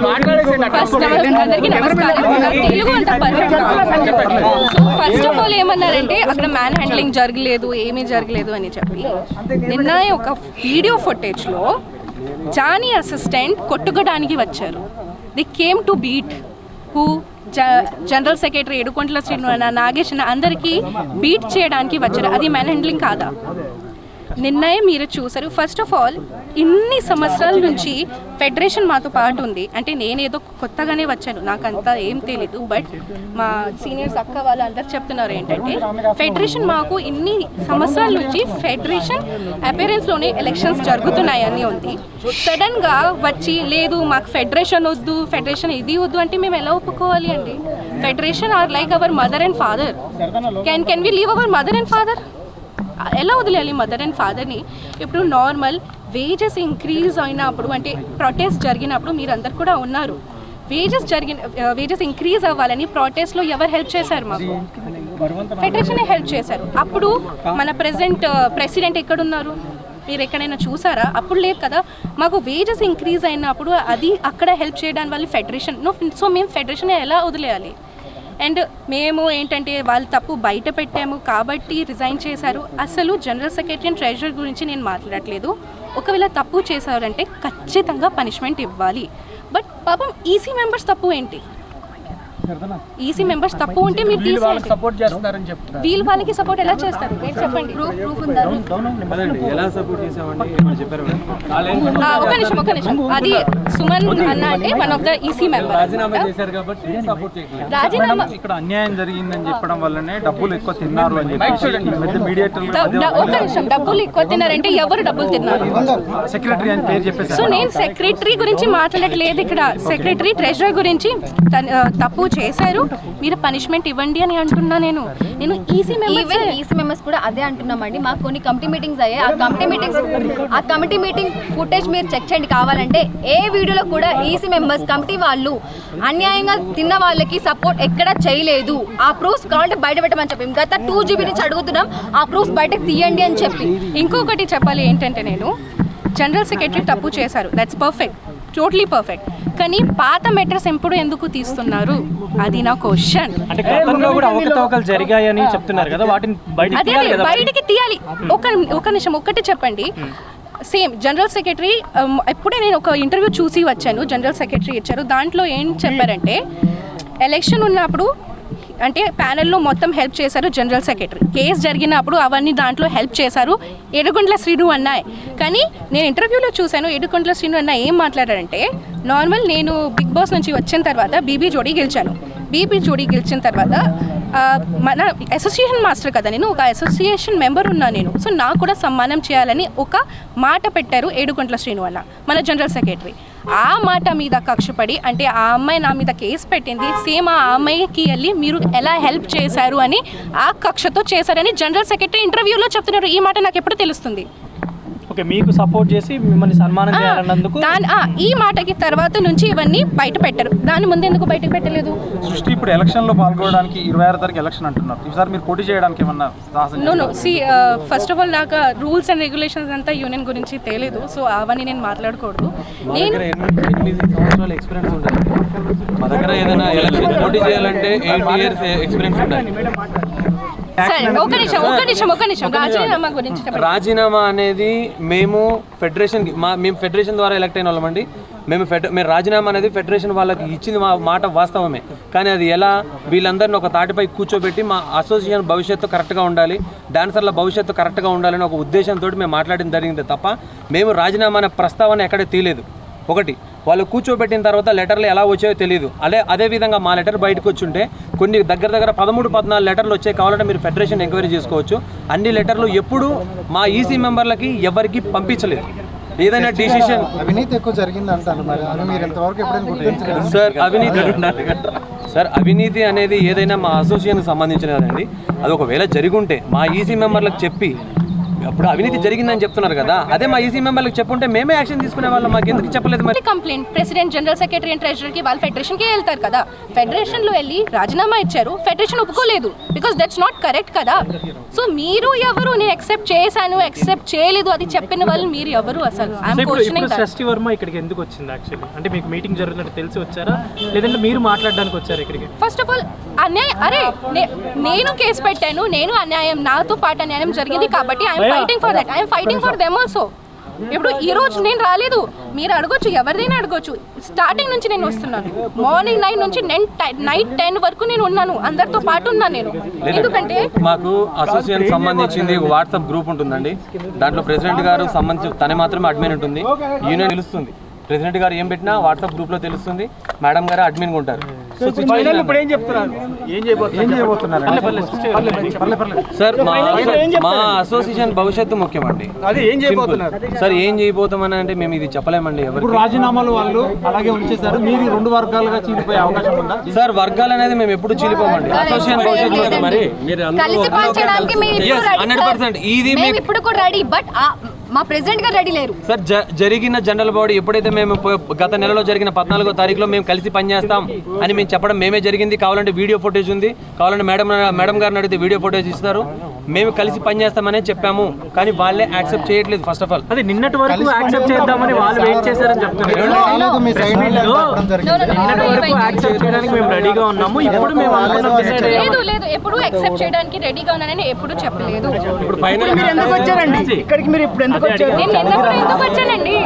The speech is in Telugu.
అందరికీ నమస్కారం. తెలుగు అంత perfect. So first of all ఏమన్నారంటే అక్కడ మ్యాన్ హ్యాండ్లింగ్ జరగలేదు, ఏమీ జరగలేదు అని చెప్పి. నిన్న ఒక వీడియో ఫుటేజ్లో జానీ అసిస్టెంట్ కొట్టుకోవడానికి వచ్చారు. The came to beat who general secretary ఏడుకొండల శ్రీను నాగేష్ అందరికీ బీట్ చేయడానికి వచ్చారు. అది మ్యాన్ హ్యాండ్లింగ్ కాదా? నిన్ననే మీరు చూసారు. ఫస్ట్ ఆఫ్ ఆల్ ఇన్ని సంవత్సరాల నుంచి ఫెడరేషన్ మాతో పాటు ఉంది. అంటే నేనేదో కొత్తగానే వచ్చాను, నాకు అంతా ఏం తెలీదు. బట్ మా సీనియర్స్ అక్క వాళ్ళు అందరు చెప్తున్నారు ఏంటంటే ఫెడరేషన్ మాకు ఇన్ని సంవత్సరాల నుంచి ఫెడరేషన్ అపీరెన్స్లోనే ఎలక్షన్స్ జరుగుతున్నాయని ఉంది. సడన్గా వచ్చి లేదు మాకు ఫెడరేషన్ వద్దు, ఫెడరేషన్ ఇది వద్దు అంటే మేము ఎలా ఒప్పుకోవాలి అండి? Federation are like our mother and father. Can we leave our mother and father? ఎలా వదిలేయాలి మదర్ అండ్ ఫాదర్ని? ఇప్పుడు నార్మల్ వేజెస్ ఇంక్రీజ్ అయినప్పుడు అంటే ప్రొటెస్ట్ జరిగినప్పుడు మీరు అందరు కూడా ఉన్నారు. వేజెస్ ఇంక్రీజ్ అవ్వాలని ప్రొటెస్ట్లో ఎవరు హెల్ప్ చేశారు? మాకు ఫెడరేషనే హెల్ప్ చేశారు. అప్పుడు మన ప్రెసిడెంట్ ఎక్కడున్నారు? మీరు ఎక్కడైనా చూసారా? అప్పుడు లేదు కదా. మాకు వేజెస్ ఇంక్రీజ్ అయినప్పుడు అది అక్కడ హెల్ప్ చేయడానికి వాళ్ళు ఫెడరేషన్. సో మేము ఫెడరేషన్ ఎలా వదిలేయాలి? అండ్ మేము ఏంటంటే వాళ్ళు తప్పు బయట పెట్టాము కాబట్టి రిజైన్ చేశారు. అసలు జనరల్ సెక్రటరీ అండ్ ట్రెజరర్ గురించి నేను మాట్లాడట్లేదు. ఒకవేళ తప్పు చేశారంటే ఖచ్చితంగా పనిష్మెంట్ ఇవ్వాలి. బట్ పాపం ఈసీ మెంబర్స్ తప్పు ఏంటి? ఈసీ మెంబర్స్ తప్పు ఉంటే మీరు తీసేయండి. వీళ్ళు వాళ్ళకి సపోర్ట్ ఎలా చేస్తారు? మీరు చెప్పండి. ప్రూఫ్ ఉందా? ఒక నిమిషం. అది సుమన్ అన్న అంటే one of the EC member. రాజీనామా ఇక్కడ అన్యాయం జరిగిందని చెప్పడం వల్లనే డబ్బులు ఎక్కువ తిన్నారు అని ఒక నిమిషం. డబ్బులు ఎక్కువ తిన్నారంటే ఎవరు డబ్బులు తిన్నారు? సెక్రటరీ అని పేరు చెప్పేసి. సో నేను సెక్రటరీ గురించి మాట్లాడట్లేదు ఇక్కడ. సెక్రటరీ ట్రెజరర్ గురించి తప్పు చేశారు, మీరు పనిష్మెంట్ ఇవ్వండి అని అంటున్నా. నేను ఈసీ మెంబర్స్ కూడా అదే అంటున్నామండి. మాకు కొన్ని కమిటీ మీటింగ్స్ అయ్యాయి. ఆ కమిటీ మీటింగ్ ఫుటేజ్ మీరు చెక్ చేయండి కావాలంటే. ఏ వీడియోలో కూడా ఈసీ మెంబర్స్ కమిటీ వాళ్ళు అన్యాయంగా తిన్న వాళ్ళకి సపోర్ట్ ఎక్కడ చేయలేదు. ఆ ప్రూఫ్స్ కావాలంటే బయట పెట్టమని చెప్పి గత 2 GB నుంచి అడుగుతున్నాం. ఆ ప్రూఫ్స్ బయటకు తీయండి అని చెప్పి. ఇంకొకటి చెప్పాలి ఏంటంటే నేను జనరల్ సెక్రటరీ తప్పు చేశారు, దట్స్ పర్ఫెక్ట్, టోటలీ పర్ఫెక్ట్. కానీ పాత మెటర్స్ ఎందుకు తీస్తున్నారు? అది నా క్వశ్చన్. బయటికి తీయాలి. ఒక నిమిషం ఒక్కటి చెప్పండి. సేమ్ జనరల్ సెక్రటరీ ఎప్పుడే నేను ఒక ఇంటర్వ్యూ చూసి వచ్చాను, జనరల్ సెక్రటరీ ఇచ్చారు. దాంట్లో ఏం చెప్పారంటే ఎలక్షన్ ఉన్నప్పుడు అంటే ప్యానెల్లో మొత్తం హెల్ప్ చేశారు జనరల్ సెక్రటరీ. కేసు జరిగినప్పుడు అవన్నీ దాంట్లో హెల్ప్ చేశారు ఏడుకొండల శ్రీను అన్నాయ్. కానీ నేను ఇంటర్వ్యూలో చూశాను ఏడుకొండల శ్రీను అన్న ఏం మాట్లాడారంటే నార్మల్ నేను బిగ్ బాస్ నుంచి వచ్చిన తర్వాత బీబీ జోడీ గెలిచిన తర్వాత మన అసోసియేషన్ మాస్టర్ కదా, నేను ఒక అసోసియేషన్ మెంబర్ ఉన్నా నేను. సో నాకు కూడా సన్మానం చేయాలని ఒక మాట పెట్టారు ఏడుకొండల శ్రీను అన్న మన జనరల్ సెక్రటరీ. ఆ మాట మీద కక్షపడి అంటే ఆ అమ్మాయి నా మీద కేసు పెట్టింది, సేమ్ ఆ అమ్మాయికి వెళ్ళి మీరు ఎలా హెల్ప్ చేశారు అని ఆ కక్షతో చేశారని జనరల్ సెక్రటరీ ఇంటర్వ్యూలో చెప్తున్నారు. ఈ మాట నాకు ఎప్పుడు తెలుస్తుంది? ఓకే, మీకు సపోర్ట్ చేసి మిమ్మల్ని సన్మానం చేయాలన్నందుకు ఈ మాటకి తర్వాత నుంచి ఇవన్నీ బయట పెట్టరు. దాని ముందు ఎందుకు బయటకు పెట్టలేదు? సృష్టి ఇప్పుడు ఎలక్షన్లో పాల్గొనడానికి 26 తారీఖు ఎలక్షన్ అంటున్నారు. ఈసారి మీరు పోటీ చేయడానికి ఏమన్నా? నో ఫస్ట్ ఆఫ్ ఆల్ నాకు రూల్స్ అండ్ రెగ్యులేషన్స్ అంతా యూనియన్ గురించి తెలియదు. సో అవన్నీ నేను మాట్లాడకూడదు. నేను 8 సంవత్సరాల ఎక్స్పీరియన్స్ ఉంటుంది మా దగ్గర. ఏదైనా ఎలక్షన్ పోటీ చేయాలంటే 8 years ఎక్స్పీరియన్స్ ఉండాలి. రాజీనామా అనేది మేము ఫెడరేషన్ ద్వారా ఎలక్ట్ అయిన వాళ్ళమండి. మేము రాజీనామా అనేది ఫెడరేషన్ వాళ్ళకి ఇచ్చింది మాట వాస్తవమే. కానీ అది ఎలా వీళ్ళందరినీ ఒక తాటిపై కూర్చోబెట్టి మా అసోసియేషన్ భవిష్యత్తు కరెక్ట్గా ఉండాలి, డాన్సర్ల భవిష్యత్తు కరెక్ట్గా ఉండాలని ఒక ఉద్దేశంతో మేము మాట్లాడడం జరిగింది తప్ప మేము రాజీనామా అనే ప్రస్తావన ఎక్కడ తీయలేదు. ఒకటి వాళ్ళు కూర్చోబెట్టిన తర్వాత లెటర్లు ఎలా వచ్చాయో తెలియదు. అదేవిధంగా మా లెటర్ బయటకు వచ్చి ఉంటే కొన్ని దగ్గర 13-14 లెటర్లు వచ్చాయి. కావాలంటే మీరు ఫెడరేషన్ ఎంక్వైరీ చేసుకోవచ్చు. అన్ని లెటర్లు ఎప్పుడు మా ఈసీ మెంబర్లకి ఎవరికి పంపించలేదు. ఏదైనా డిసిషన్ అవినీతి ఎక్కువ జరిగింది అంటారు. సార్ అవినీతి అనేది ఏదైనా మా అసోసియేషన్కి సంబంధించినదండి. అది ఒకవేళ జరిగి ఉంటే మా ఈసీ మెంబర్లకు చెప్పి ఇప్పుడు అవినీతి జరిగిందని చెప్తున్నారు కదా, అదే మా ఈసీ మెంబర్లకు చెప్పుంటే మేమే యాక్షన్ తీసుకునే వాళ్ళం, మాకు ఎందుకు చెప్పలేదు మరి? Complaint president, general secretary and ట్రెజరర్కి వాళ్ళు ఫెడరేషన్కి వెళ్తారు కదా, ఫెడరేషన్లో వెళ్ళి రాజీనామా ఇచ్చారు, ఫెడరేషన్ ఒప్పుకోలేదు, బికాస్ దట్స్ నాట్ కరెక్ట్ కదా. సో మీరు ఎవరు, నేను యాక్సెప్ట్ చేశాను యాక్సెప్ట్ చేయలేదు అది చెప్పిన వాళ్ళు మీరు ఎవరు అసలు? ఇప్పుడు సృష్టి వర్మ ఇక్కడికి ఎందుకు వచ్చింది యాక్చువల్లీ? అంటే మీకు మీటింగ్ జరుగుతున్నట్టు తెలిసి వచ్చారా, లేదంటే మీరు మాట్లాడడానికి వచ్చారు ఇక్కడికి? ఫస్ట్ ఆఫ్ ఆల్ అన్యాయం, అరే నేను కేసు పెట్టాను, నేను అన్యాయం, నాతో పాటు అన్యాయం జరిగింది కాబట్టి I'm fighting for that, I'm fighting for them also. ఇప్పుడు ఈ రోజు నేను రాలేదు, మీరు అడగొచ్చు, ఎవరిదైనా అడగొచ్చు. స్టార్టింగ్ నుంచి నేను వస్తున్నాను, మార్నింగ్ 9 నుంచి నైట్ 10 వరకు నేను ఉన్నాను, అందరితో పాటు ఉన్నాను నేను. ఎందుకంటే మాకు అసోసియేషన్ సంబంధించింది వాట్సాప్ గ్రూప్ ఉంటుందండి, దాంట్లో ప్రెసిడెంట్ గారు సంబంధించి తనే మాత్రమే అడ్మిన్ ఉంటుంది, యూనియన్ తెలుస్తుంది, ప్రెసిడెంట్ గారు ఏం పెట్టినా వాట్సాప్ గ్రూప్ లో తెలుస్తుంది, మేడం గారు అడ్మిన్ ఉంటారు. ఇప్పుడు ఏం చెప్తున్నారు, ఏం చేయబోతున్నారు సార్? మా అసోసియేషన్ భవిష్యత్తు ముఖ్యమండి. అది ఏం చేయబోతున్నారు సార్? ఏం చేయబోతామని అంటే మేము ఇది చెప్పలేమండి. ఎవరు రాజీనామాలు వాళ్ళు అలాగే ఉంచేశారు, మీరు 2 వర్గాలుగా చీలిపోయే అవకాశం ఉందా? సార్ వర్గాలు అనేది మేము ఎప్పుడు చీలిపోమండి. అసోసియేషన్ భవిష్యత్తు మరి కలిసి పనిచేయడానికి మేము ఇప్పుడు ready, 100% ఇది మేము ఇప్పుడు కూడా రెడీ, బట్ మా ప్రెసిడెంట్ గారు రెడీ లేరు సార్. జరిగిన జనరల్ బాడీ ఎప్పుడైతే మేము గత నెలలో జరిగిన 14వ తారీఖులో మేము కలిసి పనిచేస్తాం అని మేము చెప్పడం మేమే జరిగింది. కావాలంటే వీడియో ఫుటేజ్ ఉంది, కావాలంటే మేడం గారిని అడిగితే వీడియో ఫుటేజ్ ఇస్తారు. మేము కలిసి పనిచేస్తామనే చెప్పాము, కానీ వాళ్ళే యాక్సెప్ట్ చేయట్లేదు. ఫస్ట్ ఆఫ్ ఆల్ అది నిన్నటి వరకు యాక్సెప్ట్ చేద్దామని వాళ్ళు వెయిట్ చేశారని చెప్తున్నారు. నిన్నటి వరకు యాక్సెప్ట్ చేయడానికి మేము రెడీగా ఉన్నాము, ఇప్పుడు మేము లేదు లేదు ఎప్పుడు యాక్సెప్ట్ చేయడానికి రెడీగా ఉన్నానని ఎప్పుడు చెప్పలేదు. ఇప్పుడు ఫైనల్ ఎందుకు వచ్చారండి ఇక్కడికి? మీరు ఇప్పుడు ఎందుకు వచ్చారు? నేను నిన్న కూడా ఎందుకు వచ్చానండి,